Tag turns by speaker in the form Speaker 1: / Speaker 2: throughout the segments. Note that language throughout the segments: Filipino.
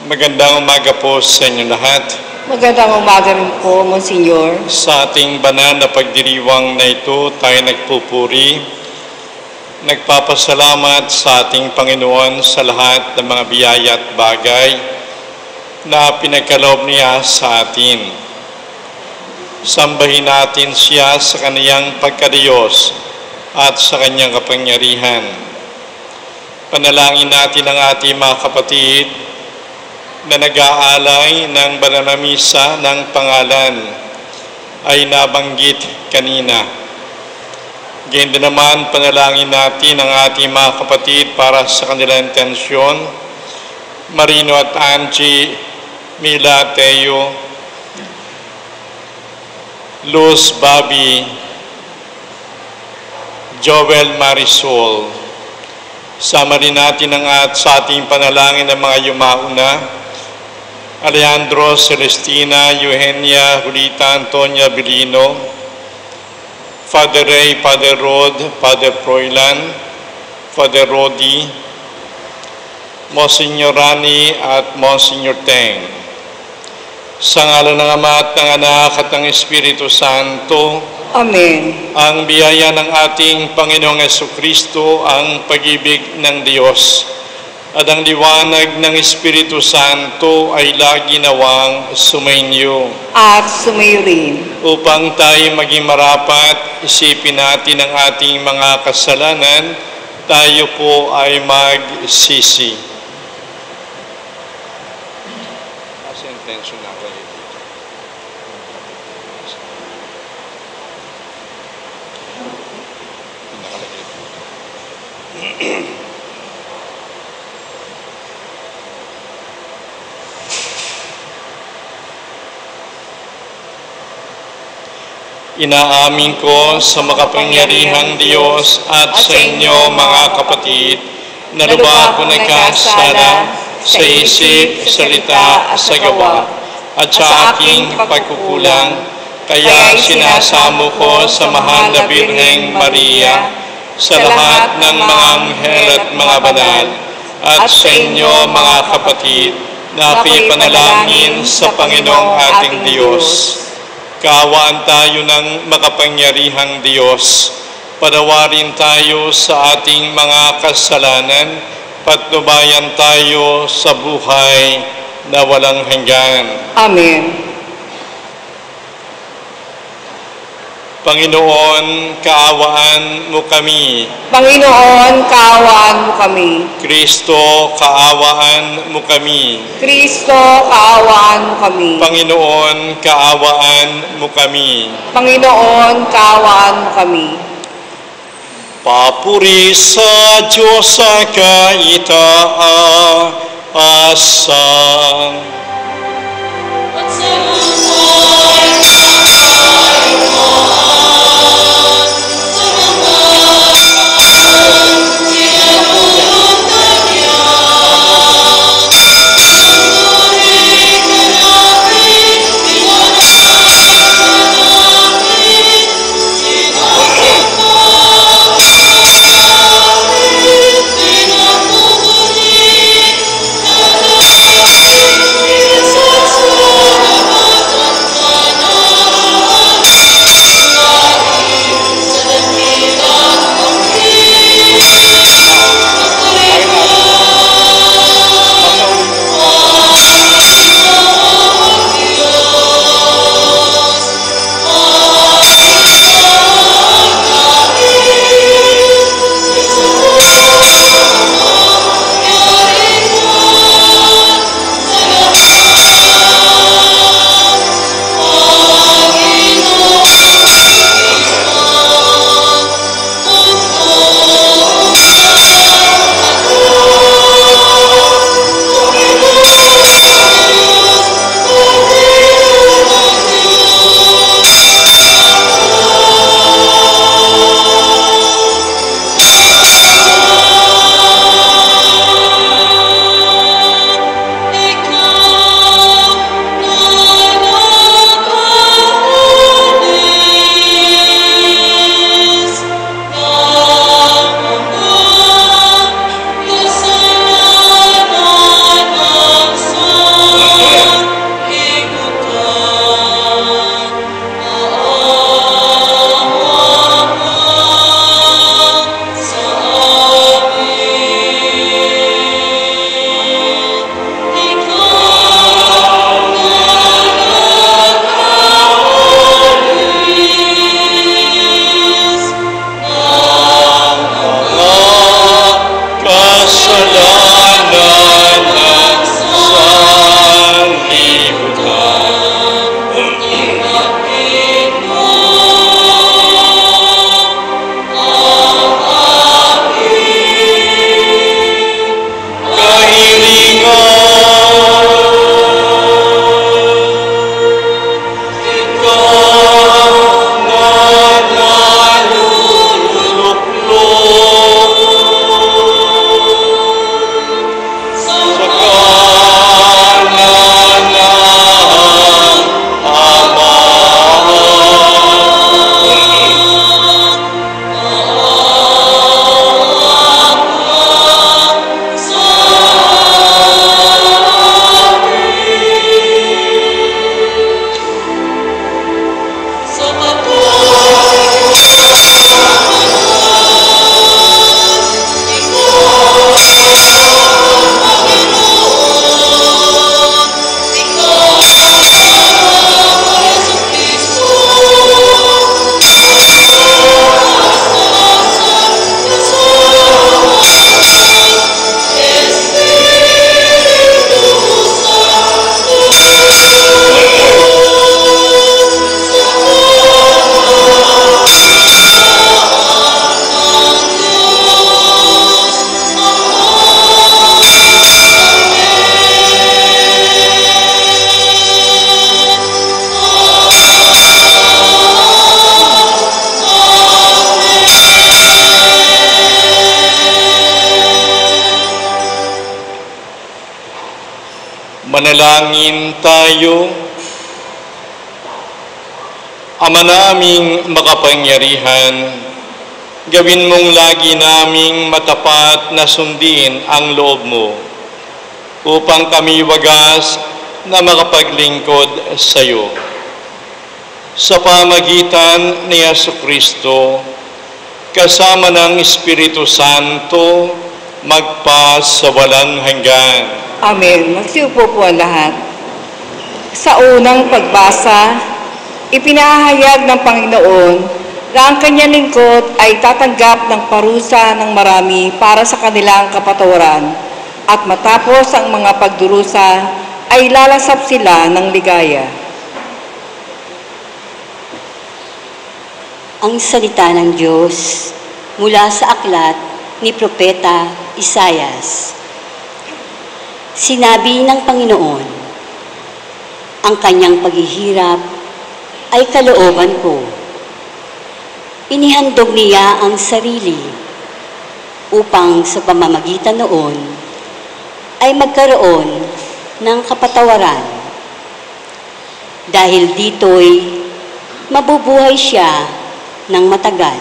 Speaker 1: Magandang umaga po sa inyo lahat.
Speaker 2: Magandang umaga rin po, Monsignor.
Speaker 1: Sa ating banal na pagdiriwang na ito, tayo nagpupuri, nagpapasalamat sa ating Panginoon sa lahat ng mga biyaya at bagay na pinagkaloob niya sa atin. Sambahin natin siya sa kaniyang pagkadiyos at sa kanyang kapangyarihan. Panalangin natin ang ating mga kapatid na nag-aalay ng banal na misa ng pangalan ay nabanggit kanina. Ganyan din naman panalangin natin ang ating mga kapatid para sa kanilang intensyon. Marino at Angie, Mila, Teo, Luz, Bobby, Joel, Marisol. Sama rin natin sa ating panalangin ng mga yumauna. Alejandro, Celestina, Eugenia, Julita, Antonia, Bilino, Father Ray, Father Rod, Father Froilan, Father Rodi, Monsignor Rani at Monsignor Teng. Sa ngalan ng Ama at ng Anak at ng Espiritu Santo,
Speaker 2: Amen.
Speaker 1: ang biyaya ng ating Panginoong Jesucristo, ang pag-ibig ng Diyos, at ang liwanag ng Espiritu Santo ay lagi nawang sumainyo.
Speaker 2: At sumayo rin.
Speaker 1: Upang tayo maging marapat, isipin natin ang ating mga kasalanan, tayo po ay magsisi. Kasi intention na kayo dito. Pinakalagay po. Inaamin ko sa makapangyarihang Diyos at sa inyo mga kapatid na lubha ko nagkasala sa isip, salita, sa gawa at sa aking pagkukulang. Kaya sinasamo ko sa mahal na Birheng Maria, sa lahat ng mga anghel at mga banal, at sa inyo mga kapatid na pipanalangin sa Panginoong ating Diyos. Kaawaan tayo ng makapangyarihang Diyos. Patawarin tayo sa ating mga kasalanan, patnubayan tayo sa buhay na walang hanggan.
Speaker 2: Amen.
Speaker 1: Panginoon, kaawaan mo kami.
Speaker 2: Panginoon, kaawaan mo kami.
Speaker 1: Kristo, kaawaan mo kami.
Speaker 2: Kristo, kaawaan mo kami.
Speaker 1: Panginoon, kaawaan mo kami.
Speaker 2: Panginoon, kaawaan mo kami.
Speaker 1: Papuri sa Diyos sa kaitaasan. Manalangin tayo. Ama naming makapangyarihan, gawin mong lagi naming matapat na sundin ang loob mo upang kami wagas na makapaglingkod sa iyo. Sa pamagitan ni Jesucristo, kasama ng Espiritu Santo, magpa sa walang hanggan.
Speaker 2: Amen. Magsiupo po ang lahat. Sa unang pagbasa, ipinahayag ng Panginoon na ang kanyang lingkod ay tatanggap ng parusa ng marami para sa kanilang kapatawaran at matapos ang mga pagdurusa ay lalasap sila ng ligaya.
Speaker 3: Ang salita ng Diyos mula sa aklat ni Propeta Isaias. Sinabi ng Panginoon, ang kanyang paghihirap ay kalooban ko. Inihandog niya ang sarili upang sa pamamagitan noon ay magkaroon ng kapatawaran. Dahil dito'y mabubuhay siya ng matagal.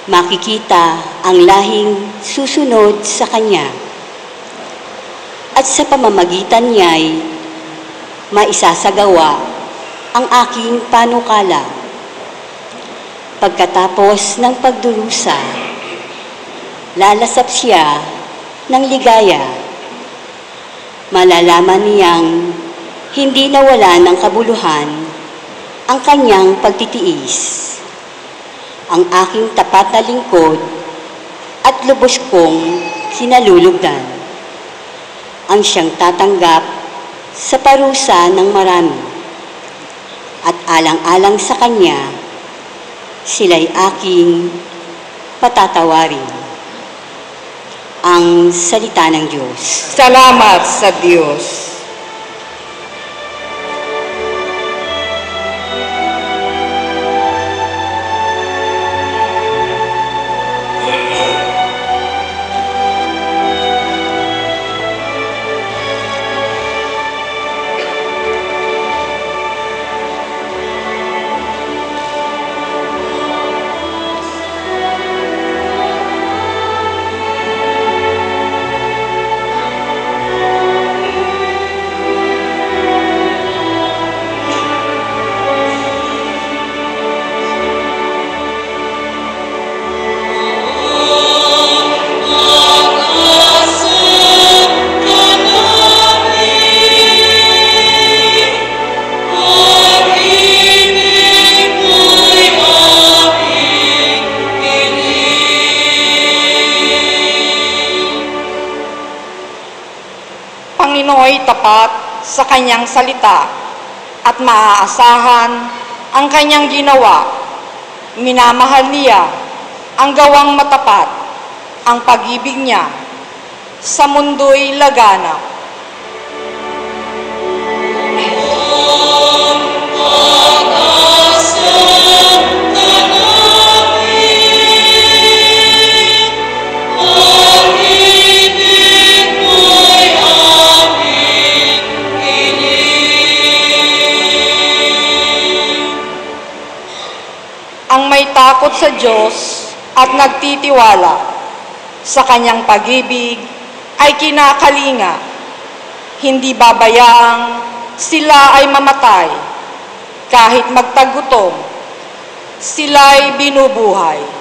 Speaker 3: Makikita ang lahing susunod sa kanya at sa pamamagitan niya'y maisasagawa ang aking panukala. Pagkatapos ng pagdurusa, lalasap siya ng ligaya. Malalaman niyang hindi nawala ng kabuluhan ang kanyang pagtitiis. Ang aking tapat na lingkod at lubos kong kinalulugdan. Ang siyang tatanggap sa parusa ng marami. At alang-alang sa kanya, sila'y aking patatawarin. Ang salita ng Diyos.
Speaker 2: Salamat sa Diyos. Panginoon tapat sa kanyang salita at maaasahan ang kanyang ginawa. Minamahal niya ang gawang matapat, ang pag-ibig niya sa mundo'y laganap. Ang may takot sa Diyos at nagtitiwala sa kanyang pag-ibig ay kinakalinga. Hindi babayaang sila ay mamatay, kahit magtagutom, sila'y binubuhay.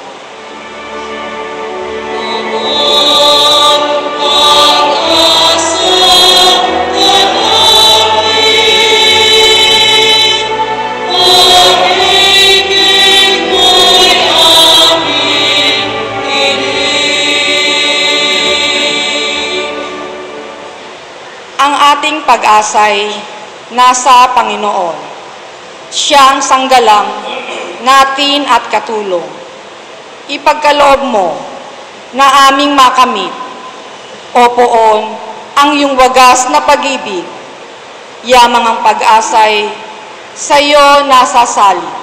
Speaker 2: Ang ating pag-asay nasa Panginoon. Siya ang sanggalang natin at katulong. Ipagkaloob mo na aming makamit, o poon, ang iyong wagas na pag-ibig. Yamang ang pag-asay sa iyo nasasali.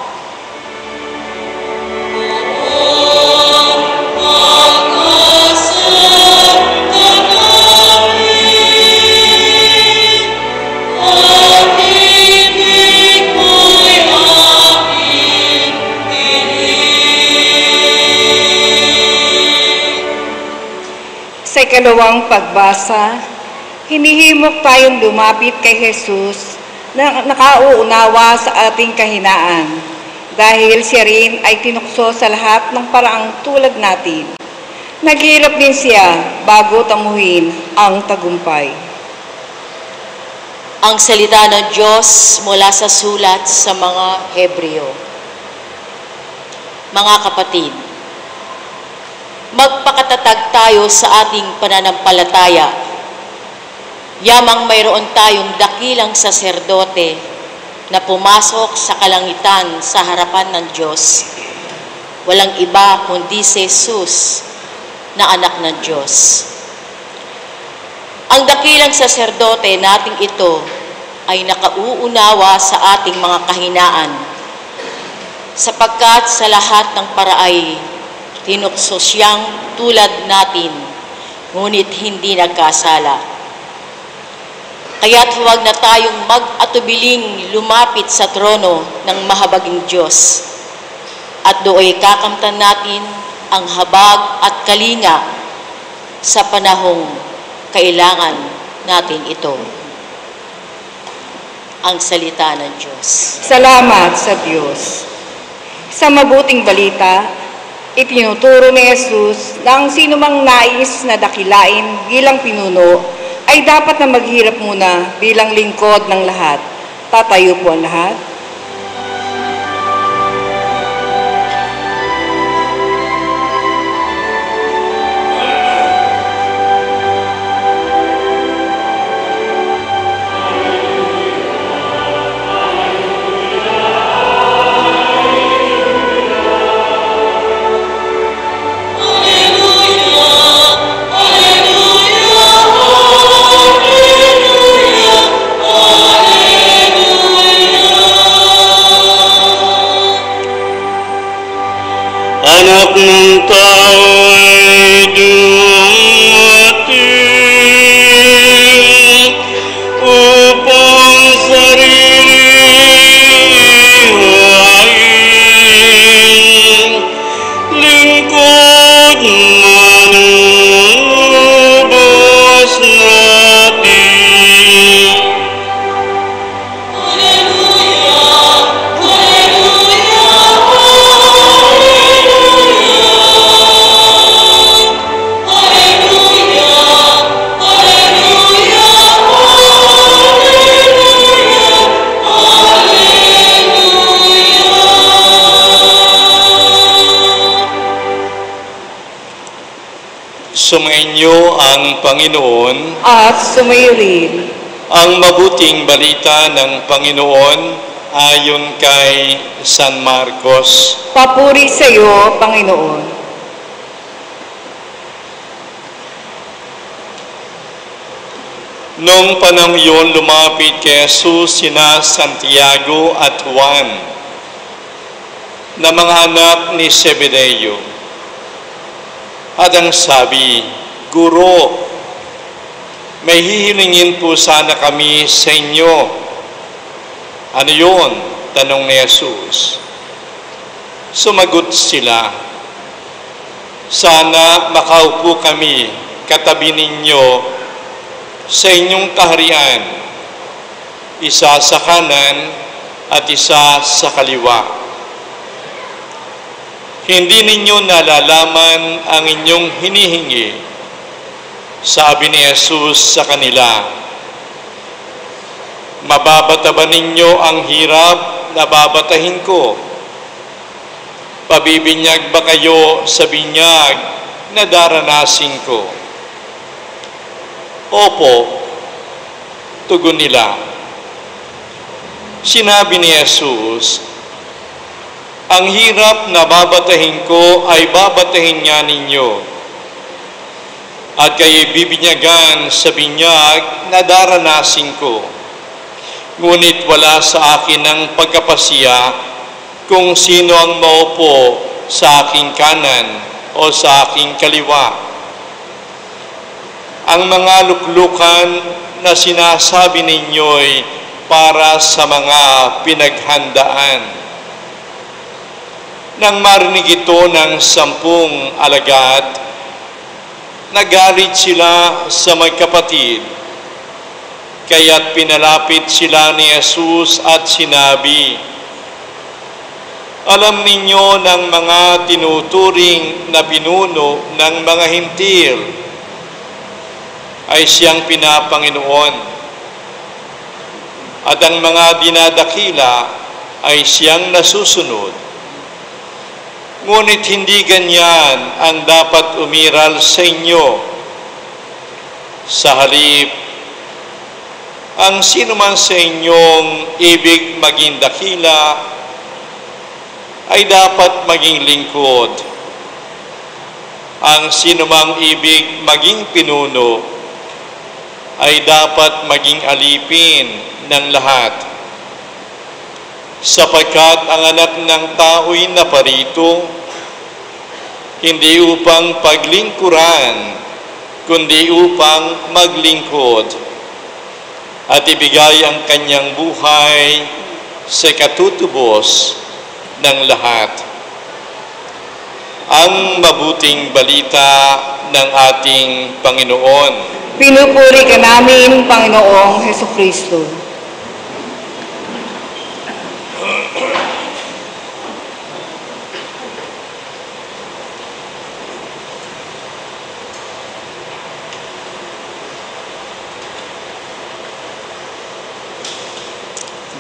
Speaker 2: Sa ikalawang pagbasa, hinihimok tayong lumapit kay Jesus na nakauunawa sa ating kahinaan dahil siya rin ay tinukso sa lahat ng paraang tulad natin. Naghirap din siya bago tamuhin ang tagumpay.
Speaker 4: Ang salita ng Diyos mula sa sulat sa mga Hebreo. Mga kapatid, magpakatatag tayo sa ating pananampalataya. Yamang mayroon tayong dakilang saserdote na pumasok sa kalangitan sa harapan ng Diyos. Walang iba kundi si Jesus na anak ng Diyos. Ang dakilang saserdote nating ito ay nakauunawa sa ating mga kahinaan, sapagkat sa lahat ng paraay tinukso siyang tulad natin, ngunit hindi nagkasala. Kaya't huwag na tayong mag-atubiling lumapit sa trono ng mahabaging Diyos, at dooy kakamtan natin ang habag at kalinga sa panahong kailangan natin ito. Ang salita ng Diyos.
Speaker 2: Salamat sa Diyos. Sa mabuting balita, itinuturo ni Jesus na ang sinumang nais na dakilain bilang pinuno ay dapat na maghirap muna bilang lingkod ng lahat. Tatayo po ang lahat.
Speaker 1: Anak ng tao ay dumating upang sariling buhayin, lingkod manubos natin. Sumainyo ang Panginoon.
Speaker 2: At sumayo rin.
Speaker 1: Ang mabuting balita ng Panginoon ayon kay San Marcos.
Speaker 2: Papuri sa iyo, Panginoon.
Speaker 1: Noong panahon yun, lumapit kay Jesus sina Santiago at Juan na mga anak ni Zebedeo. At ang sabi, Guro, may hihilingin po sana kami sa inyo. Ano yun? Tanong ni Jesus. Sumagot sila, sana makaupo kami katabi ninyo sa inyong kaharian, isa sa kanan at isa sa kaliwa. Hindi ninyo nalalaman ang inyong hinihingi. Sabi ni Jesus sa kanila, mababata ba ninyo ang hirap na babatahin ko? Pabibinyag ba kayo sa binyag na daranasin ko? Opo, tugon nila. Sinabi ni Jesus, ang hirap na babatahin ko ay babatahin nga ninyo, at kayo'y bibinyagan sa binyag na daranasin ko. Ngunit wala sa akin ang pagkapasya kung sino ang maupo sa aking kanan o sa aking kaliwa. Ang mga luklukan na sinasabi ninyo'y para sa mga pinaghandaan. Nang marinig ito ng 10 alagad, nagalit sila sa magkapatid. Kaya't pinalapit sila ni Jesus at sinabi, "Alam ninyo ng mga tinuturing na pinuno ng mga hintil ay siyang pinapanginoon, at ang mga dinadakila ay siyang nasusunod. Ngunit hindi ganyan ang dapat umiral sa inyo. Sa halip, ang sino man sa inyong ibig maging dakila ay dapat maging lingkod. Ang sino mang ibig maging pinuno ay dapat maging alipin ng lahat. Sapagkat ang anak ng tao'y naparito, hindi upang paglingkuran, kundi upang maglingkod, at ibigay ang kanyang buhay sa katutubos ng lahat." Ang mabuting balita ng ating Panginoon.
Speaker 2: Pinupuri ka namin, Panginoong Hesukristo.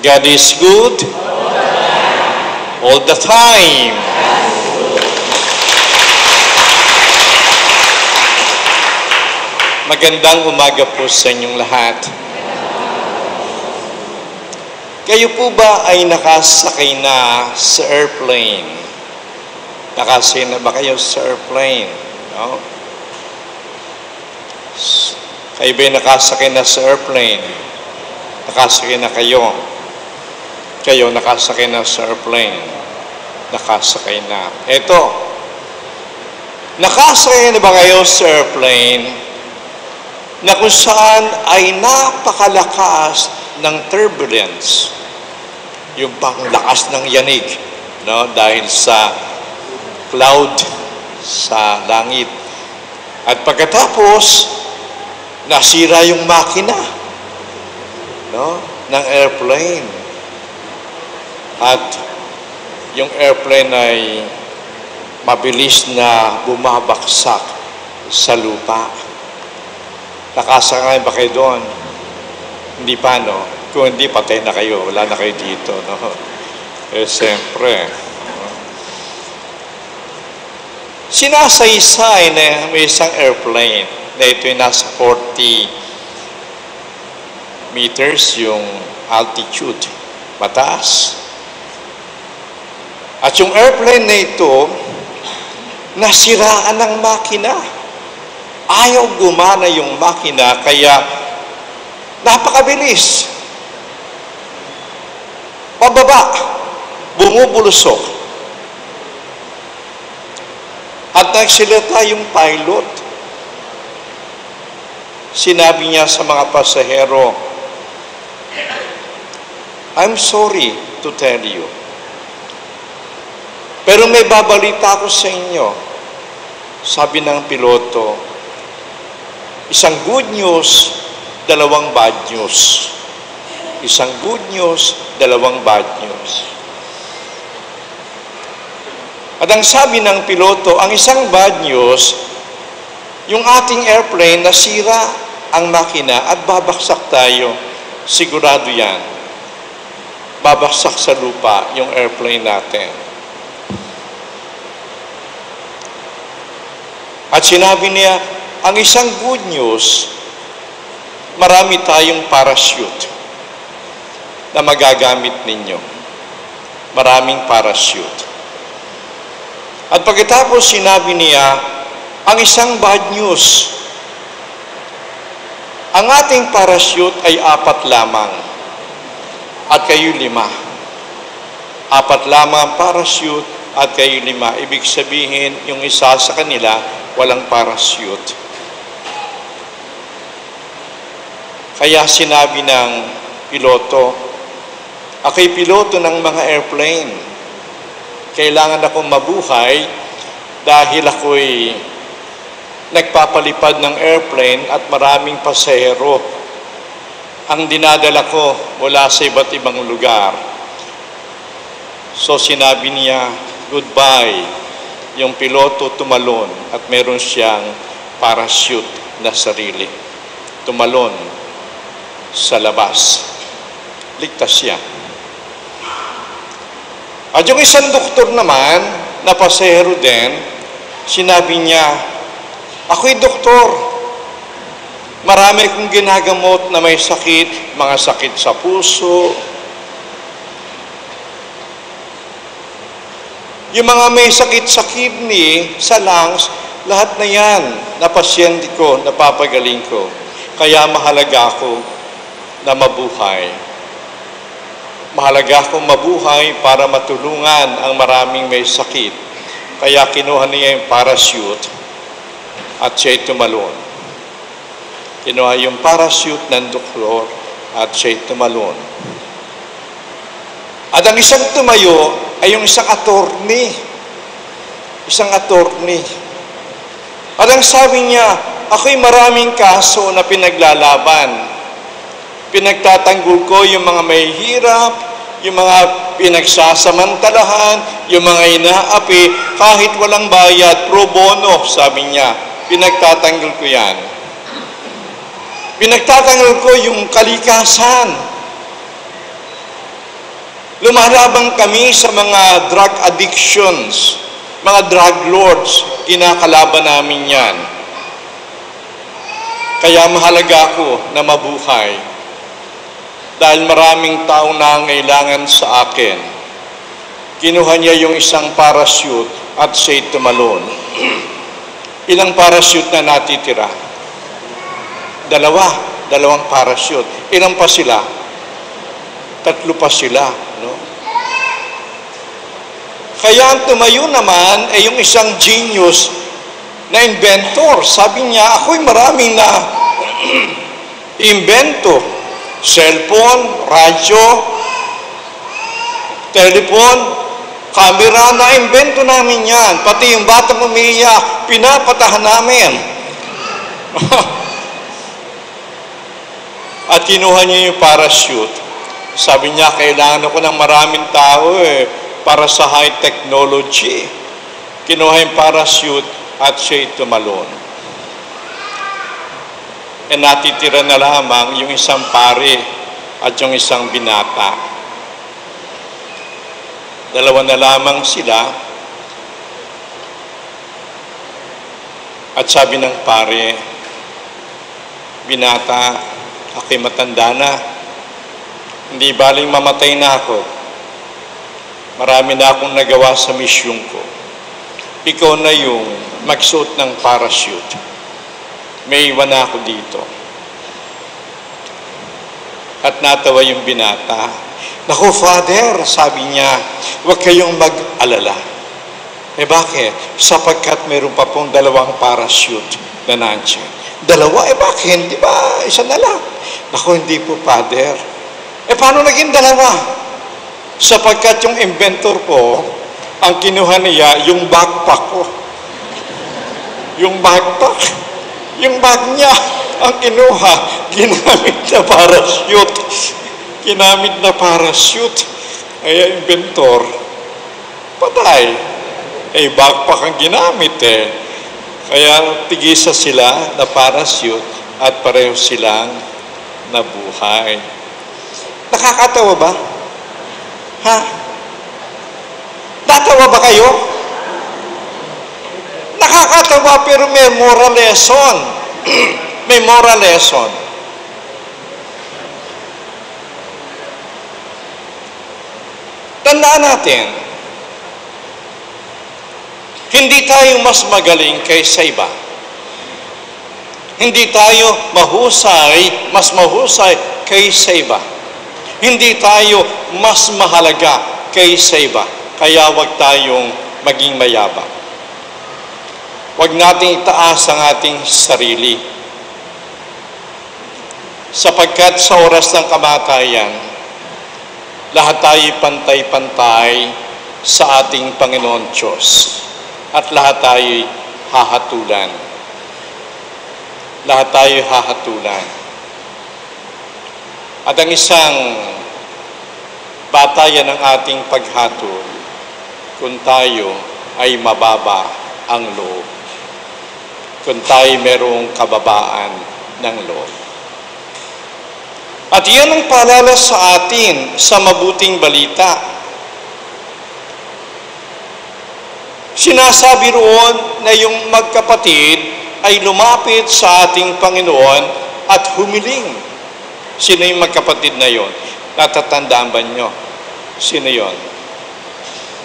Speaker 1: God is good all the time. Magandang umaga po sa inyong lahat. Kayo po ba ay nakasakay na sa airplane? Nakasakay na ba kayo sa airplane? No? Kayo ba ay nakasakay na sa airplane? Nakasakay na kayo. Kayo nakasakay na sa airplane. Nakasakay na. Eto, nakasakay na ba kayo sa airplane na kung saan ay napakalakas ng turbulence, yung pang lakas ng yanig, no? Dahil sa cloud sa langit. At pagkatapos, nasira yung makina, no? Ng airplane. At yung airplane ay mabilis na bumabaksak sa lupa. Nakasakay ba kayo doon? Hindi pa, no? Kung hindi, patay na kayo. Wala na kayo dito, no? Eh, siyempre. No? Sinasaysay na may isang airplane na ito'y nasa 40 meters yung altitude. Mataas. At yung airplane na ito, nasiraan ng makina. Ayaw gumana yung makina, kaya napakabilis. Pababa, bumubulusok. At nagsilita yung pilot. Sinabi niya sa mga pasahero, "I'm sorry to tell you, pero may babalita ko sa inyo." Sabi ng piloto, isang good news, dalawang bad news. Isang good news, dalawang bad news. At ang sabi ng piloto, ang isang bad news, yung ating airplane, nasira ang makina at babaksak tayo. Sigurado yan. Babaksak sa lupa yung airplane natin. At sinabi niya, ang isang good news, marami tayong parachute na magagamit ninyo. Maraming parachute. At pagkatapos sinabi niya, ang isang bad news, ang ating parachute ay 4 lamang at kayo 5. 4 lamang ang parachute at kayo 5. Ibig sabihin, yung isa sa kanila, walang parachute. Kaya sinabi ng piloto, ako'y piloto ng mga airplane. Kailangan akong mabuhay dahil ako'y nagpapalipad ng airplane at maraming pasahero ang dinadala ko mula sa iba't ibang lugar. So sinabi niya, goodbye. Yung piloto tumalon at meron siyang parachute na sarili. Tumalon sa labas. Ligtas siya. At yung isang doktor naman, na pasahero din, sinabi niya, ako'y doktor. Marami kong ginagamot na may sakit, mga sakit sa puso. Yung mga may sakit sa kidney, sa lungs, lahat na yan na pasyente ko, napapagaling ko. Kaya mahalaga ako na mabuhay. Mahalaga akong mabuhay para matulungan ang maraming may sakit. Kaya kinuha niya yung parachute at siya'y tumalon. Kinuha yung parachute ng doktor at siya'y tumalon. At ang isang tumayo ay yung isang attorney. Isang attorney. At ang sabi niya, ako'y maraming kaso na pinaglalaban. Pinagtatanggol ko yung mga may hirap, yung mga pinagsasamantalahan, yung mga inaapi, kahit walang bayad, pro bono, sabi niya. Pinagtatanggol ko yan. Pinagtatanggol ko yung kalikasan. Lumalabang kami sa mga drug addictions, mga drug lords, kinakalaban namin yan. Kaya mahalaga ako na mabuhay. Dahil maraming taong nangangailangan sa akin. Kinuha niya yung isang parachute at siya'y tumalon. Ilang parachute na natitira? Dalawang parachute. Ilang pa sila? 3 pa sila. No? Kaya ang tumayo naman ay yung isang genius na inventor. Sabi niya, ako'y maraming na invento. Cellphone, radyo, telephone, camera, na-invento namin yan. Pati yung batang umiiyak, pinapatahan namin. At kinuha niya yung parachute. Sabi niya, kailangan ako ng maraming tao para sa high technology. Kinuha yung parachute at siya'y tumalon. E natitira na lamang yung isang pare at yung isang binata. Dalawa na lamang sila. At sabi ng pare, binata, ako'y matanda na. Hindi baling mamatay na ako. Marami na akong nagawa sa misyon ko. Ikaw na yung magsuot ng parachute. May iwan na ako dito. At natawa yung binata. Naku, Father, sabi niya, huwag kayong mag-alala. Bakit? Sapagkat meron pa pong 2 parachute na nandiyan. 2? Bakit? Hindi ba? Isa na lang. Naku, hindi po, Father. Paano naging 2? Sapagkat yung inventor ko, ang kinuha niya, yung backpack ko. Yung backpack. Yung bag niya, ang kinuha, ginamit na parachute. Ginamit na parachute. Ay, inventor, patay. Backpack ang ginamit Kaya tigisa sila na parachute at pareho silang nabuhay. Nakakatawa ba? Ha? Tatawa ba kayo? Nakakatawa pero may moral lesson. May moral lesson. Tandaan natin, hindi tayo mas magaling kaysa iba. Hindi tayo mas mahusay kaysa iba. Hindi tayo mas mahalaga kaysa iba. Kaya wag tayong maging mayabang. Huwag nating itaas ang ating sarili. Sapagkat sa oras ng kamatayan, lahat tayo pantay-pantay sa ating Panginoon Diyos. At lahat tayo hahatulan. lahat tayo hahatulan. At ang isang batayan ng ating paghatol kung tayo ay mababa ang loob, kung tayo merong kababaan ng loob. At iyan ang paalala sa atin sa mabuting balita. Sinasabi roon na yung magkapatid ay lumapit sa ating Panginoon at humiling. Sino yung magkapatid na yon? Natatandaan ba nyo? Sino yon?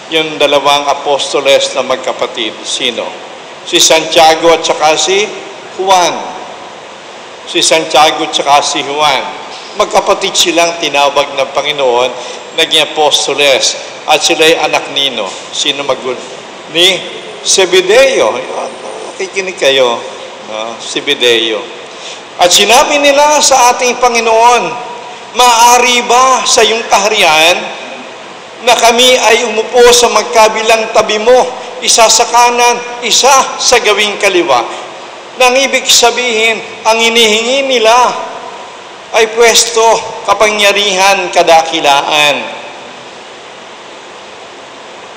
Speaker 1: Yung dalawang apostoles na magkapatid. Sino? Si Santiago at saka si Juan. Si Santiago at saka si Juan. Magkapatid silang tinawag ng Panginoon, naging apostoles. At sila'y anak nino. Sino ni Zebedeo. Nakikinig kayo. Zebedeo. At sinabi nila sa ating Panginoon, maaari ba sa iyong kaharian na kami ay umupo sa magkabilang tabi mo, isa sa kanan, isa sa gawing kaliwa? Nang ibig sabihin, ang inihingi nila ay pwesto, kapangyarihan, kadakilaan.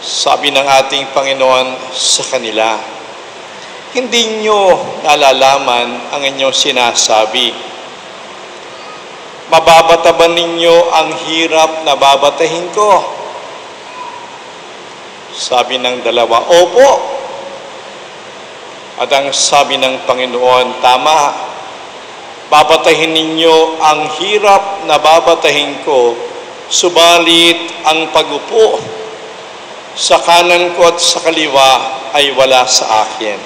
Speaker 1: Sabi ng ating Panginoon sa kanila, hindi nyo nalalaman ang inyong sinasabi. Mababata ba ninyo ang hirap na babatahin ko? Sabi ng dalawa, opo. At ang sabi ng Panginoon, tama. Babatahin ninyo ang hirap na babatahin ko, subalit ang pag-upo sa kanan ko at sa kaliwa ay wala sa akin.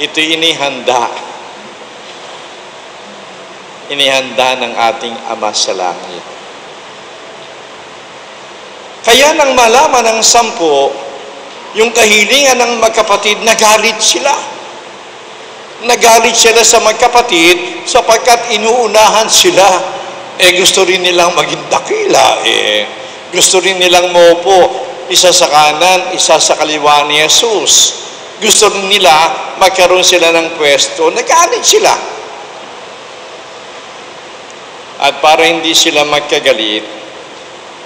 Speaker 1: Ito'y inihanda ng ating Ama sa langit. Kaya nang malaman ng 10, yung kahilingan ng magkapatid, nagalit sila. Nagalit sila sa magkapatid sapagkat inuunahan sila. Gusto rin nilang maging dakila. Gusto rin nilang maupo, isa sa kanan, isa sa kaliwa ni Jesus. Gusto rin nila magkaroon sila ng pwesto. Nagalit sila. At para hindi sila magkagalit,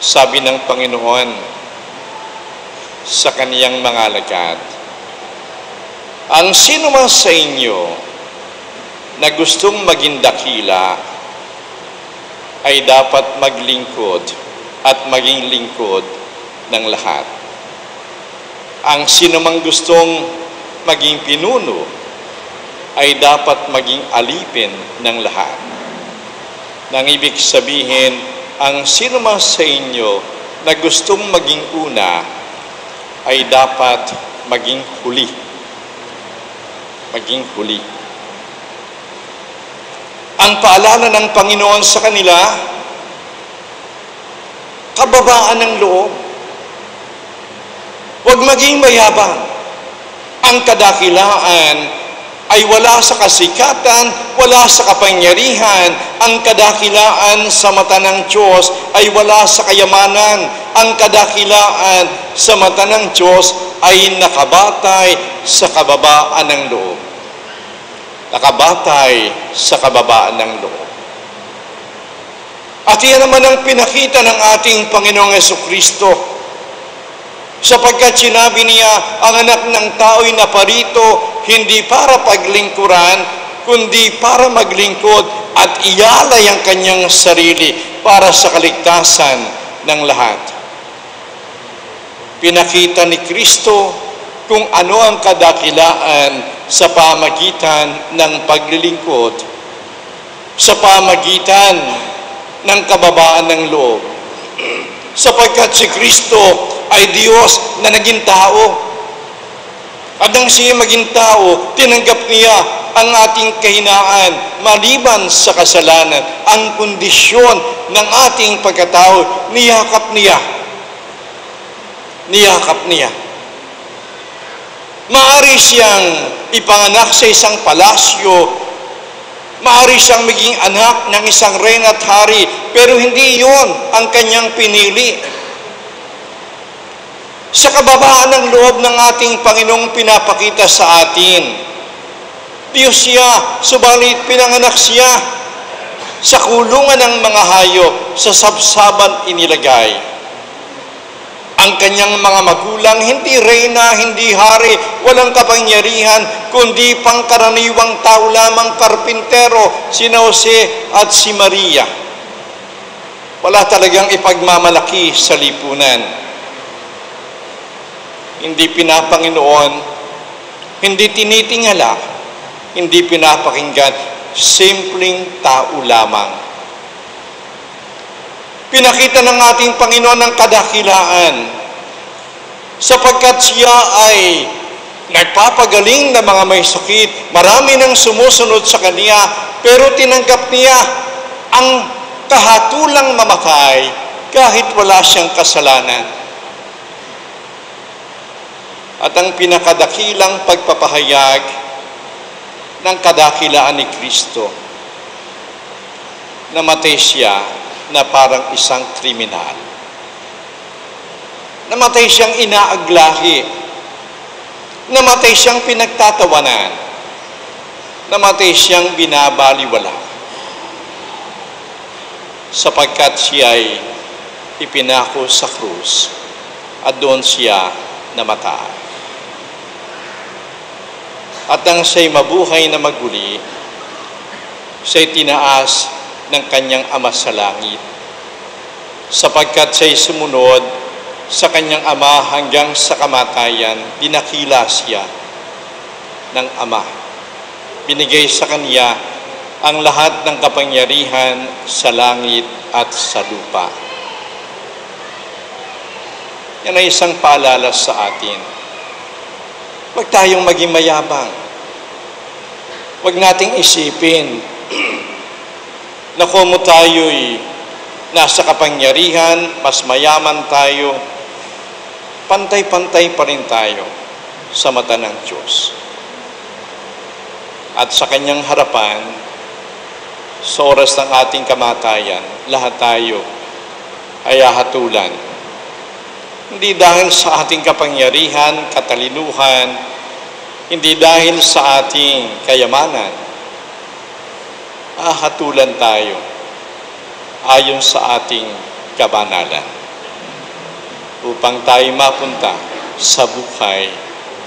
Speaker 1: sabi ng Panginoon sa kaniyang mga alagad, ang sino man sa inyo na gustong maging dakila ay dapat maglingkod at maging lingkod ng lahat. Ang sino mang gustong maging pinuno ay dapat maging alipin ng lahat. Nang ibig sabihin, ang sino man sa inyo na gustong maging una ay dapat maging huli. Maging huli. Ang paalala ng Panginoon sa kanila, kababaan ng loob. Huwag maging mayabang. Ang kadakilaan ay wala sa kasikatan, wala sa kapangyarihan. Ang kadakilaan sa mata ng Diyos ay wala sa kayamanan. Ang kadakilaan sa mata ng Diyos ay nakabatay sa kababaan ng loob. Nakabatay sa kababaan ng loob. At iyan naman ang pinakita ng ating Panginoong Jesucristo. Sapagkat sinabi niya, ang anak ng tao'y naparito hindi para paglingkuran, kundi para maglingkod at ialay ang kanyang sarili para sa kaligtasan ng lahat. Pinakita ni Kristo kung ano ang kadakilaan sa pamagitan ng paglilingkod, sa pamagitan ng kababaan ng loob. Sapagkat si Kristo ay Diyos na naging tao. At nang siya maging tao, tinanggap niya ang ating kahinaan maliban sa kasalanan. Ang kondisyon ng ating pagkatao, niyakap niya. Niyakap niya. Maaari siyang ipanganak sa isang palasyo, maaari siyang maging anak ng isang reyna at hari, pero hindi yon ang kanyang pinili. sa kababaan ng loob ng ating Panginoong pinapakita sa atin. Diyos siya, subalit pinanganak siya sa kulungan ng mga hayop, sa sabsaban inilagay. Ang kanyang mga magulang, hindi reyna, hindi hari, walang kapangyarihan, kundi pangkaraniwang tao lamang, karpintero, si Jose at si Maria. Wala talagang ipagmamalaki sa lipunan. Hindi pinapanginoon, hindi tinitingala, hindi pinapakinggan, simpleng tao lamang. Pinakita ng ating Panginoon ang kadakilaan sapagkat siya ay nagpapagaling ng mga may sakit. Marami nang sumusunod sa Kanya, pero tinanggap niya ang kahatulang mamatay kahit wala siyang kasalanan. At ang pinakadakilang pagpapahayag ng kadakilaan ni Kristo, namatay siya na parang isang kriminal. Namatay siyang inaaglahi. Namatay siyang pinagtatawanan. Namatay siyang binabaliwala. Sapagkat siya ay ipinako sa krus at doon siya namatay. At nang siya'y mabuhay na maguli, siya'y tinaas ng kanyang Ama sa langit, sapagkat siya'y sumunod sa kanyang Ama hanggang sa kamatayan. Dinakila siya ng Ama. Binigay sa kanya ang lahat ng kapangyarihan sa langit at sa lupa. Yan ay isang paalala sa atin. Huwag tayong maging mayabang. Huwag nating isipin na kung tayo'y nasa kapangyarihan, mas mayaman tayo, pantay-pantay pa rin tayo sa mata ng Diyos. At sa Kanyang harapan, sa oras ng ating kamatayan, lahat tayo ay hahatulan. Hindi dahil sa ating kapangyarihan, katalinuhan, hindi dahil sa ating kayamanan, hatulan tayo ayon sa ating kabanalan upang tayo mapunta sa buhay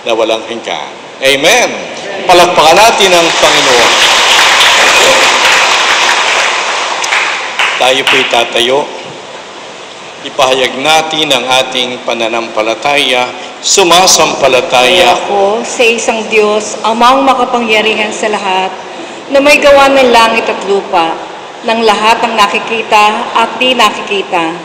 Speaker 1: na walang hanggan. Amen! Palakpakan natin ang Panginoon. Tayo po'y tatayo. Ipahayag natin ang ating pananampalataya. Sumasampalataya
Speaker 2: ako sa isang Diyos, Amang makapangyarihan sa lahat, na may gawa ng langit at lupa, ng lahat ng nakikita at di nakikita.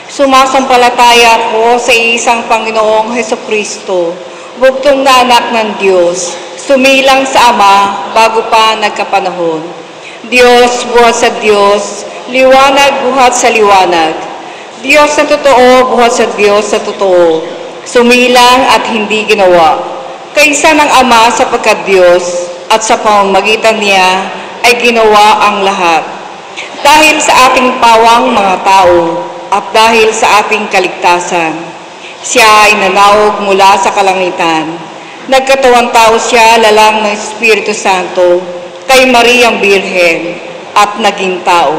Speaker 2: Sumasampalataya ako sa isang Panginoong Hesukristo, bugtong na anak ng Diyos, sumilang sa Ama bago pa nagkapanahon. Diyos buhat sa Diyos, liwanag buhat sa liwanag. Diyos na totoo buhat sa Diyos na totoo, sumilang at hindi ginawa. Kaysa ng Ama sapagkat Diyos, at sa pamamagitan niya ay ginawa ang lahat. Dahil sa ating pawang mga tao at dahil sa ating kaligtasan, siya ay nanawag mula sa kalangitan. Nagkatawang tao siya lalang ng Espiritu Santo kay Mariang Birhen at naging tao.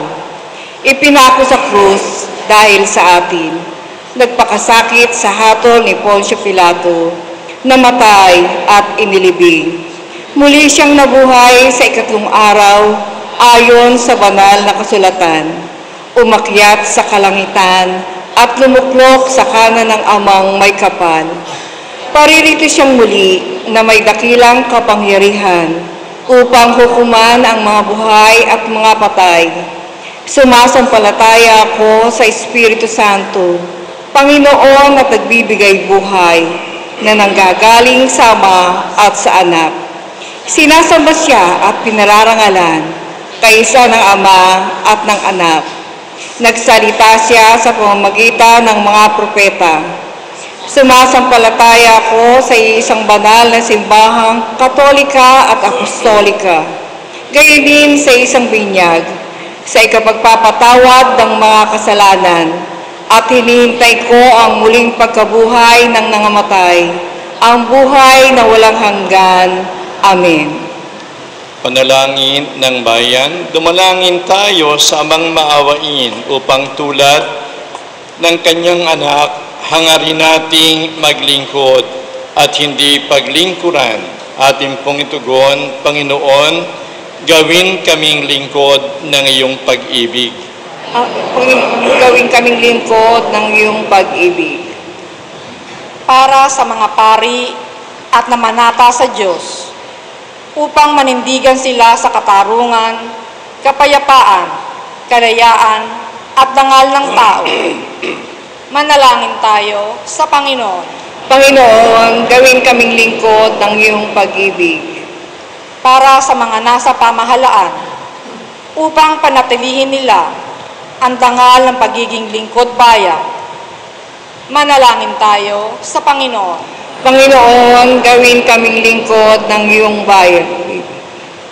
Speaker 2: Ipinako sa krus dahil sa atin. Nagpakasakit sa hatol ni Poncio Pilato, namatay at inilibing. Muli siyang nabuhay sa ikatlong araw ayon sa banal na kasulatan. Umakyat sa kalangitan at lumuklok sa kanan ng Amang may kapal. Paririto siyang muli na may dakilang kapangyarihan upang hukuman ang mga buhay at mga patay. Sumasampalataya ako sa Espiritu Santo, Panginoon at nagbibigay buhay na nanggagaling sa Ama at sa Anak. Sinasamba siya at pinararangalan, kaisa ng Ama at ng Anak. Nagsalita siya sa pamamagitan ng mga propeta. Sumasampalataya ako sa isang banal na simbahang Katolika at Apostolika, gayon din sa isang binyag, sa ikapagpapatawad ng mga kasalanan, at hinihintay ko ang muling pagkabuhay ng nangamatay, ang buhay na walang hanggan. Amen.
Speaker 1: Panalangin ng bayan, dumalangin tayo sa Amang maawain upang tulad ng kanyang anak, hangarin nating maglingkod at hindi paglingkuran. Ating pong itugon, Panginoon, gawin kaming lingkod ng iyong pag-ibig.
Speaker 2: Gawin kaming lingkod ng iyong pag-ibig.
Speaker 5: Para sa mga pari at namanata sa Diyos, upang manindigan sila sa katarungan, kapayapaan, kalayaan, at dangal ng tao. Manalangin tayo sa Panginoon.
Speaker 2: Panginoon, gawin kaming lingkod ng iyong pag-ibig.
Speaker 5: Para sa mga nasa pamahalaan, upang panatilihin nila ang dangal ng pagiging lingkod bayan. Manalangin tayo sa Panginoon.
Speaker 2: Panginoon, gawin kaming lingkod ng iyong bayan.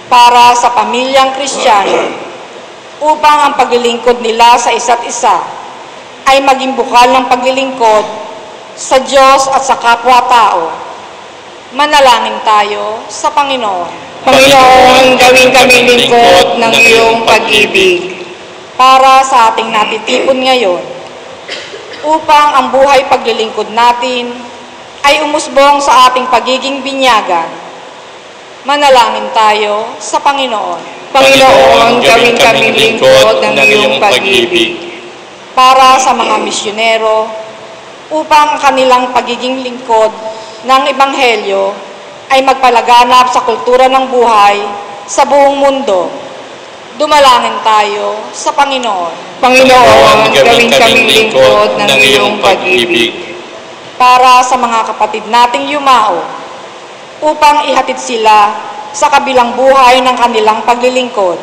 Speaker 5: Para sa pamilyang Kristiyano, upang ang paglilingkod nila sa isa't isa ay maging bukal ng paglilingkod sa Diyos at sa kapwa-tao. Manalangin tayo sa Panginoon.
Speaker 2: Panginoon, gawin kaming lingkod ng iyong pag-ibig.
Speaker 5: Para sa ating natitipon ngayon, upang ang buhay paglilingkod natin ay umusbong sa ating pagiging binyagan. Manalangin tayo sa Panginoon.
Speaker 2: Panginoon, gawin kaming lingkod ng iyong pag-ibig.
Speaker 5: Para sa mga misyonero, upang ang kanilang pagiging lingkod ng Ebanghelyo ay magpalaganap sa kultura ng buhay sa buong mundo. Dumalangin tayo sa Panginoon.
Speaker 2: Panginoon, gawin kaming lingkod ng iyong pag-ibig.
Speaker 5: Para sa mga kapatid nating yumao, upang ihatid sila sa kabilang buhay ng kanilang paglilingkod.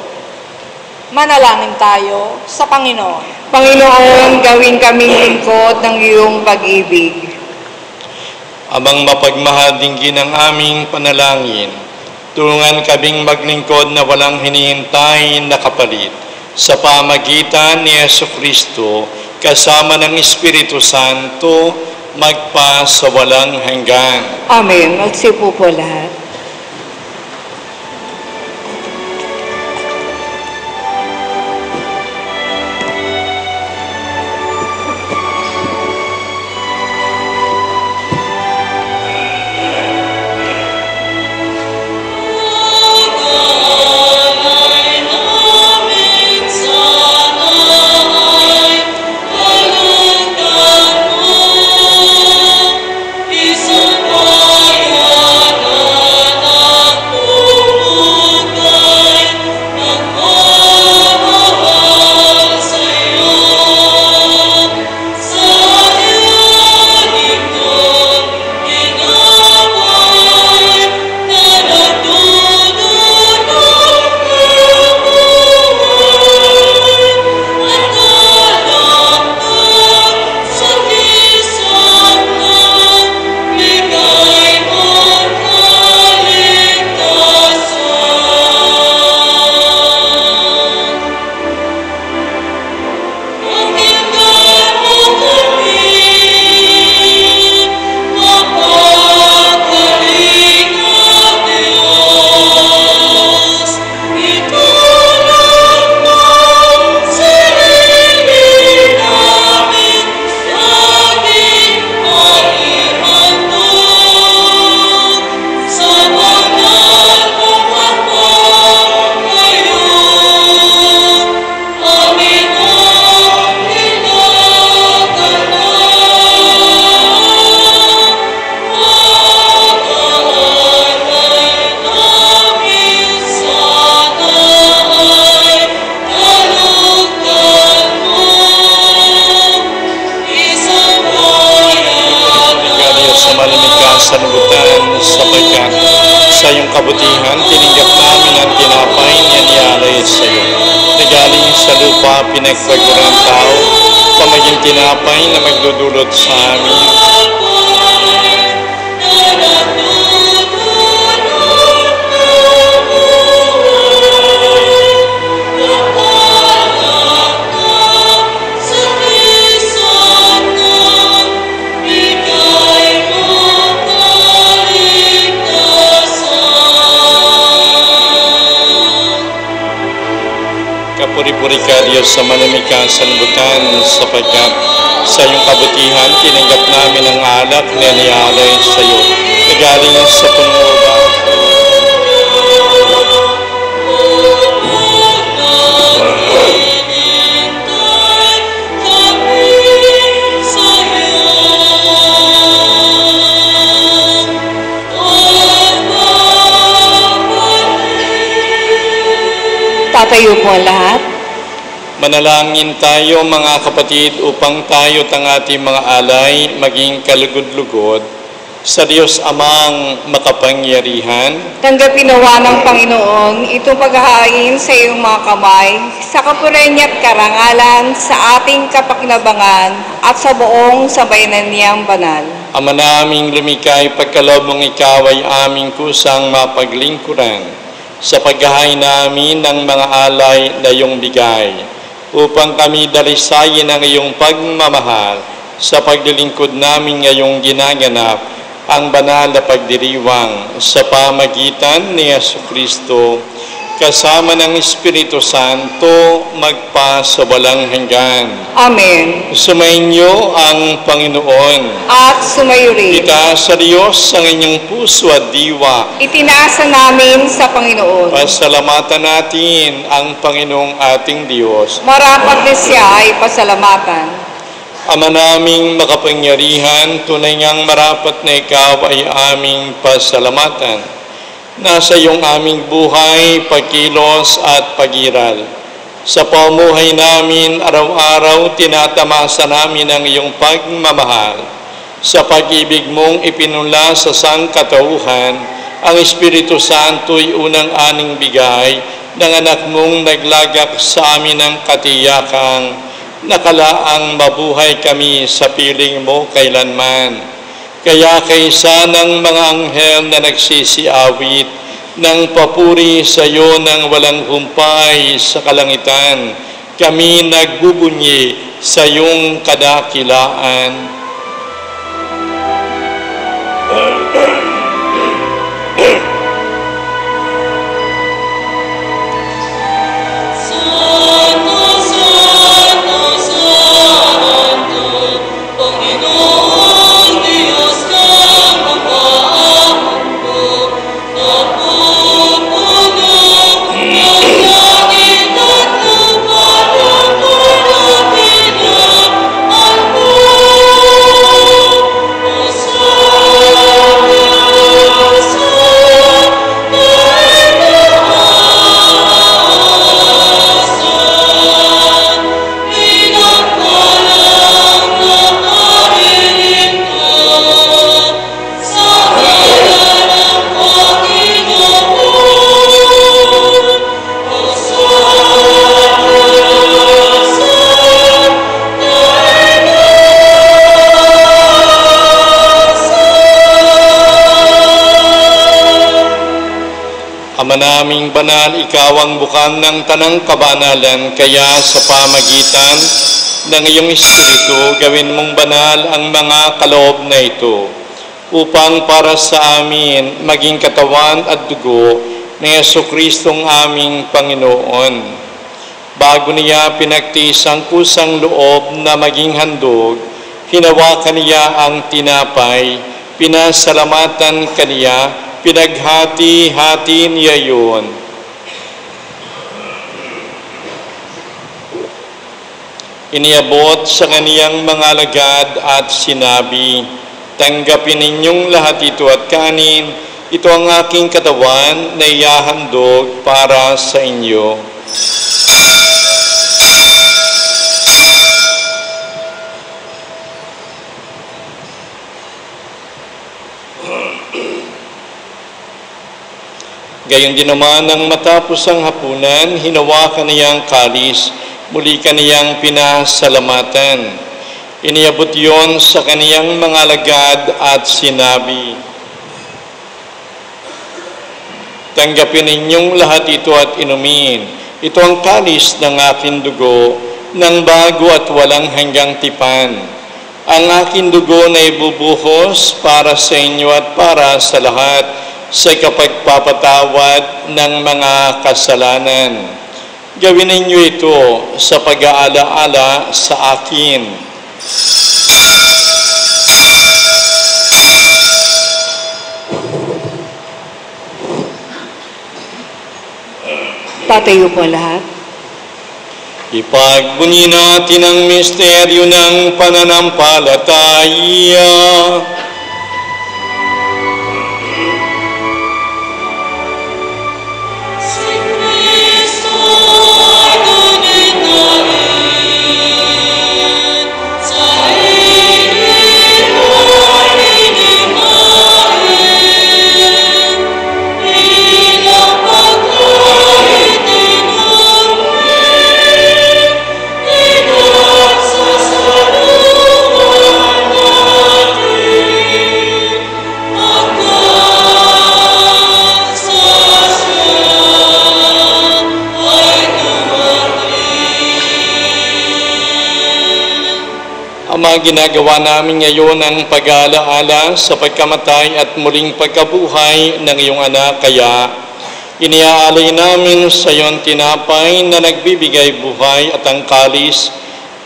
Speaker 5: Manalangin tayo sa Panginoon.
Speaker 2: Panginoon, gawin kaming lingkod ng iyong pag-ibig.
Speaker 1: Amang mapagmahal dinggin ang aming panalangin, tulungan kaming maglingkod na walang hinihintay na kapalit sa pamagitan ni Jesucristo kasama ng Espiritu Santo magpa sa walang hanggan.
Speaker 2: Amen. Magsipo po lahat.
Speaker 1: kabutihan, tinanggap namin ang tinapay niya nialay sa iyo. Nagaling sa lupa, pinagpagurang tao, pamaging tinapay na magdudulot sa amin. Papuri ka, Diyos, sa malamig kang sanlibutan, sapagkat sa iyong kabutihan, tinanggap namin ang alak na nialay sa iyo. Nagaling sa punong
Speaker 2: Tatayo po ang lahat.
Speaker 1: Manalangin tayo mga kapatid upang tayo at ang ating mga alay maging kalugod-lugod sa Diyos Amang makapangyarihan.
Speaker 2: Tanggapin nawa ng Panginoon itong paghahain sa iyong mga kamay, sa kapurihan niya at karangalan, sa ating kapakinabangan at sa buong sambayanan niyang banal.
Speaker 1: Ama naming lumikay, pagkaloob mong ikaw ay aming kusang mapaglingkuran sa paghahain namin ng mga alay na iyong bigay, upang kami dalisayin ang iyong pagmamahal sa paglilingkod namin ngayong ginaganap ang banal na pagdiriwang sa pamagitan ni Jesucristo, kasama ng Espiritu Santo, magpa sa walang hanggan.
Speaker 2: Amen.
Speaker 1: Sumainyo ang Panginoon.
Speaker 2: At sumayo rin.
Speaker 1: Itaas sa Diyos ang inyong puso at diwa.
Speaker 2: Itinaasa namin sa Panginoon.
Speaker 1: Pasalamatan natin ang Panginoong ating Diyos.
Speaker 2: Marapat na siya ay pasalamatan.
Speaker 1: Ama naming makapangyarihan, tunay ngang marapat na ikaw ay aming pasalamatan. Nasa iyong aming buhay, pagkilos at pagiral. Sa pamuhay namin, araw-araw tinatamasa namin ang iyong pagmamahal. Sa pag-ibig mong ipinula sa sangkatauhan, ang Espiritu Santo'y unang aning bigay ng anak mong naglagak sa amin ng katiyakang nakalaang mabuhay kami sa piling mo kailanman. Kaya kaysa ng mga anghel na nagsisiawit ng papuri sa iyo ng walang humpay sa kalangitan, kami nagbubunyi sa iyong kadakilaan. Ama naming banal, ikaw ang bukal ng tanang kabanalan, kaya sa pamagitan ng iyong Espiritu, gawin mong banal ang mga kaloob na ito, upang para sa amin maging katawan at dugo ni Jesucristong aming Panginoon. Bago niya pinagtiis ang kusang loob na maging handog, hinawakan niya ang tinapay, pinasalamatan kaniya, pinaghati-hati niya yun. Iniabot sa kaniyang mga alagad at sinabi, tanggapin ninyong lahat ito at kanin, ito ang aking katawan na ihahandog para sa inyo. Gayon din naman nang matapos ang hapunan, hinawakan niya ang kalis, muli kaniyang pinasalamatan. Iniabot yon sa kaniyang mga alagad at sinabi, tanggapin ninyong lahat ito at inumin. Ito ang kalis ng aking dugo, ng bago at walang hanggang tipan. Ang aking dugo na ibubuhos para sa inyo at para sa lahat, sa kapagpapatawad ng mga kasalanan. Gawin ninyo ito sa pag-aalaala sa akin.
Speaker 2: Tatayo po lahat.
Speaker 1: Ipagbunyi natin ang misteryo ng pananampalataya. Ama, ginagawa namin ngayon ang pag-aalaala sa pagkamatay at muling pagkabuhay ng iyong anak. Kaya iniaalay namin sa iyong tinapay na nagbibigay buhay at ang kalis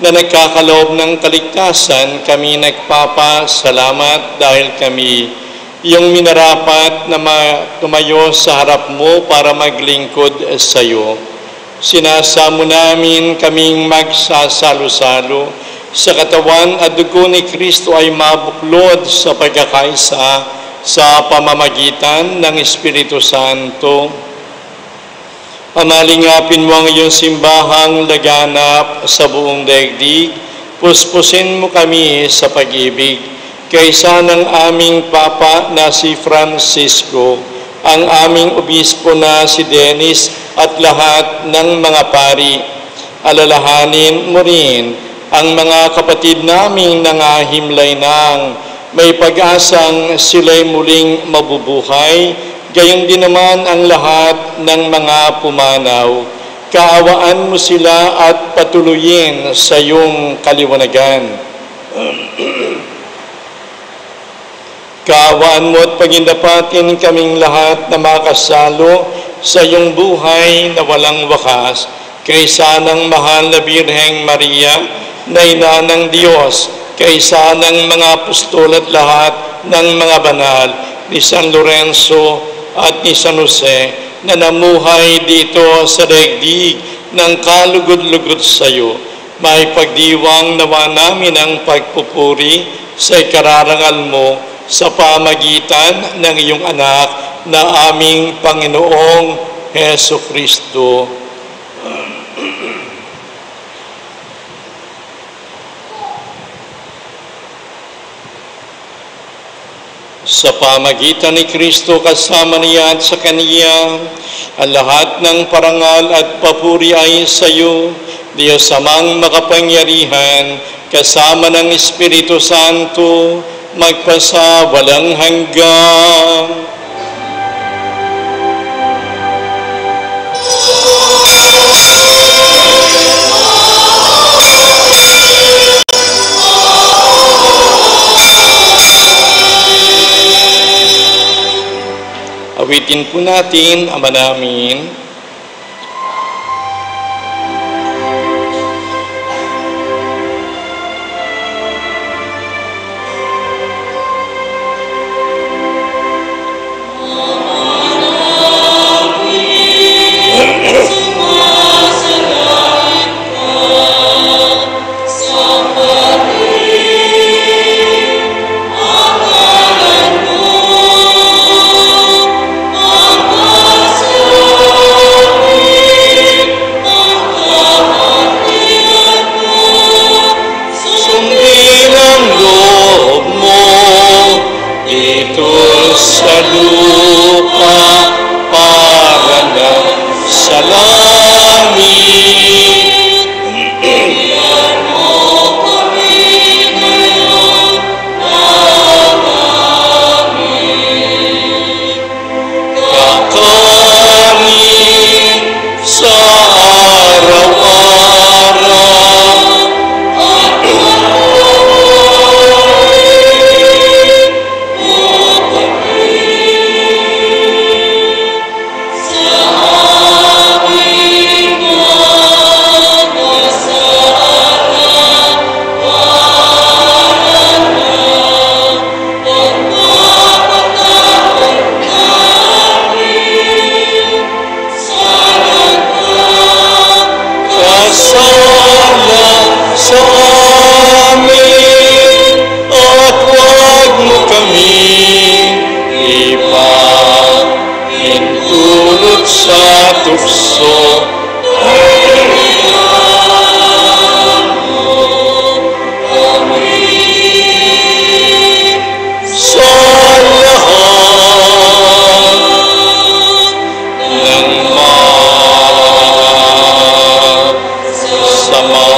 Speaker 1: na nagkakaloob ng kaligtasan. Kami nagpapasalamat dahil kami iyong minarapat na tumayo sa harap mo para maglingkod sa iyo. Sinasamo namin kaming magsasalo-salo sa katawan at dugo ni Kristo ay mabuklod sa pagkakaisa sa pamamagitan ng Espiritu Santo. Pamalingapin mo ang iyong simbahang laganap sa buong daigdig. Puspusin mo kami sa pag-ibig. Kaysa ng aming Papa na si Francisco, ang aming Obispo na si Dennis at lahat ng mga pari, alalahanin mo rin ang mga kapatid naming nangahimlay ng may pag-asang sila'y muling mabubuhay, gayon din naman ang lahat ng mga pumanaw. Kaawaan mo sila at patuloyin sa iyong kaliwanagan. Kaawaan mo at pagindapatin kaming lahat na makasalo sa iyong buhay na walang wakas, kaysa ng mahal na Birheng Maria, na ina ng Diyos, kaysa ng mga apostol at lahat ng mga banal, ni San Lorenzo at ni San Jose, na namuhay dito sa daigdig ng kalugod-lugod sa iyo. May pagdiwang nawa namin ang pagpupuri sa ikararangal mo sa pamagitan ng iyong anak na aming Panginoong Heso Kristo. Sa pamagitan ni Kristo, kasama niya at sa Kaniya, ang lahat ng parangal at papuri ay sa iyo, Diyos Amang makapangyarihan, kasama ng Espiritu Santo, magpasa walang hanggan. Awitin po natin, Ama namin.
Speaker 6: Oh
Speaker 1: Hintulot sa tukso, sa lahat ng masama.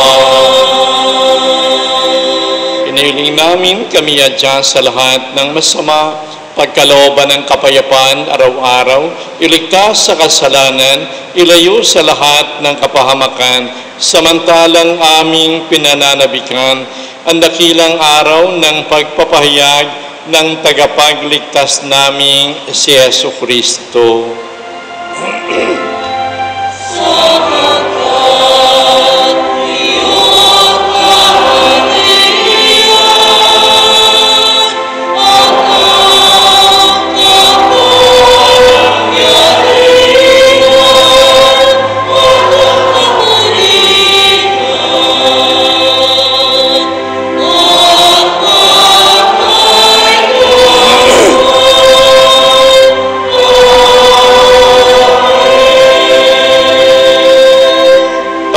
Speaker 1: Piniling namin kami adya sa lahat ng masama, pagkalooban ng kapayapaan araw-araw, iligtas sa kasalanan, ilayo sa lahat ng kapahamakan, samantalang aming pinananabikan ang dakilang araw ng pagpapahayag ng tagapagligtas naming si Yesu Kristo.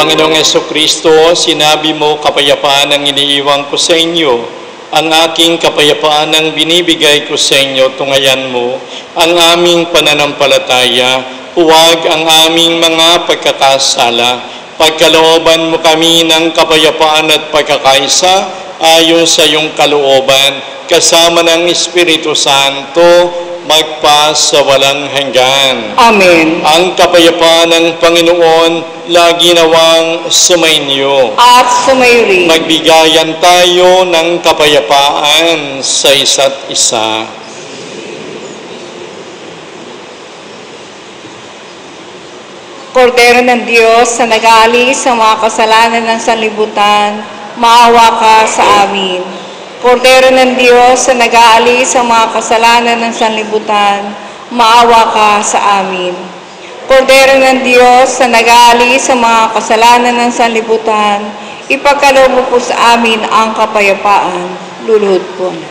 Speaker 1: Panginoong Jesucristo, sinabi mo, kapayapaan ang iniiwan ko sa inyo. Ang aking kapayapaan ang binibigay ko sa inyo, tungayan mo ang aming pananampalataya, huwag ang aming mga pagkakasala. Pagkalooban mo kami ng kapayapaan at pagkakaisa ayon sa iyong kalooban, kasama ng Espiritu Santo, magpa sa walang hanggan.
Speaker 2: Amen.
Speaker 1: Ang kapayapaan ng Panginoon lagi nawang sumainyo.
Speaker 2: At sumayo rin.
Speaker 1: Magbigayan tayo ng kapayapaan sa isa't isa.
Speaker 2: Kordero ng Diyos na nag-aalis sa mga kasalanan ng sanlibutan, maawa ka sa amin. Kordero ng Diyos na nag-aalis sa mga kasalanan ng sanlibutan, maawa ka sa amin. Kordero ng Diyos na nag-aalis sa mga kasalanan ng sanlibutan, ipagkaloob mo po sa amin ang kapayapaan. Luluhod po na.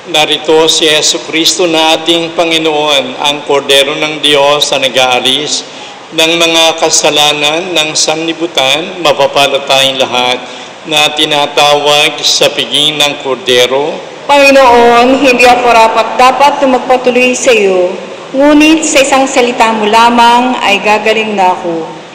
Speaker 1: Narito si Yesu Kristo na ating Panginoon, ang Kordero ng Diyos na nag-aalis ng mga kasalanan ng sanlibutan. Mapapala tayong lahat na tinatawag sa piging ng Kordero.
Speaker 2: Panginoon, hindi ako dapat na magpatuloy sa iyo, ngunit sa isang salita mo lamang ay gagaling na ako.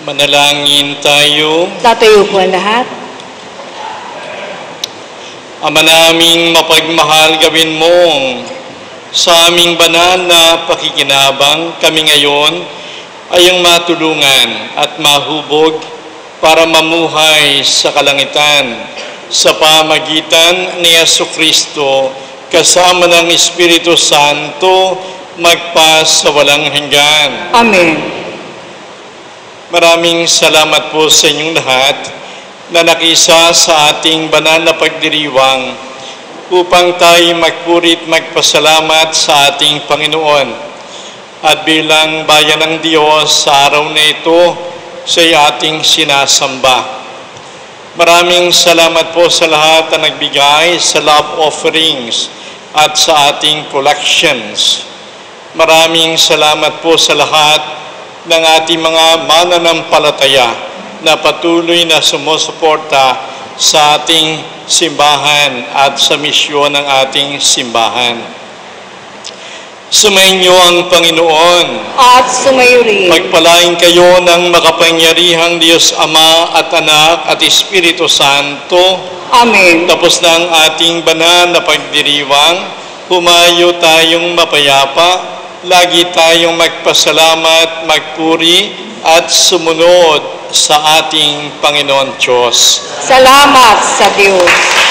Speaker 1: Manalangin tayo.
Speaker 2: Tatayo po ang lahat.
Speaker 1: Ama naming mapagmahal, gawin mong sa aming banal na pakikinabang kami ngayon ay ang matulungan at mahubog para mamuhay sa kalangitan sa pamagitan ni Jesucristo kasama ng Espiritu Santo magpa sa walang hanggan.
Speaker 2: Amen.
Speaker 1: Maraming salamat po sa inyong lahat na nakisa sa ating banal na pagdiriwang upang tayo magpurit magpasalamat sa ating Panginoon. At bilang bayan ng Diyos sa araw na ito, sa ating sinasamba. Maraming salamat po sa lahat na nagbigay sa love offerings at sa ating collections. Maraming salamat po sa lahat ng ating mga mananampalataya na patuloy na sumusuporta sa ating simbahan at sa misyon ng ating simbahan. Sumainyo ang Panginoon.
Speaker 2: At sumayo rin.
Speaker 1: Pagpalain kayo ng makapangyarihang Diyos Ama at Anak at Espiritu Santo.
Speaker 2: Amen.
Speaker 1: Tapos na ang ating banal na pagdiriwang, humayo tayong mapayapa, lagi tayong magpasalamat, magpuri at sumunod sa ating Panginoon Diyos.
Speaker 2: Salamat sa Diyos.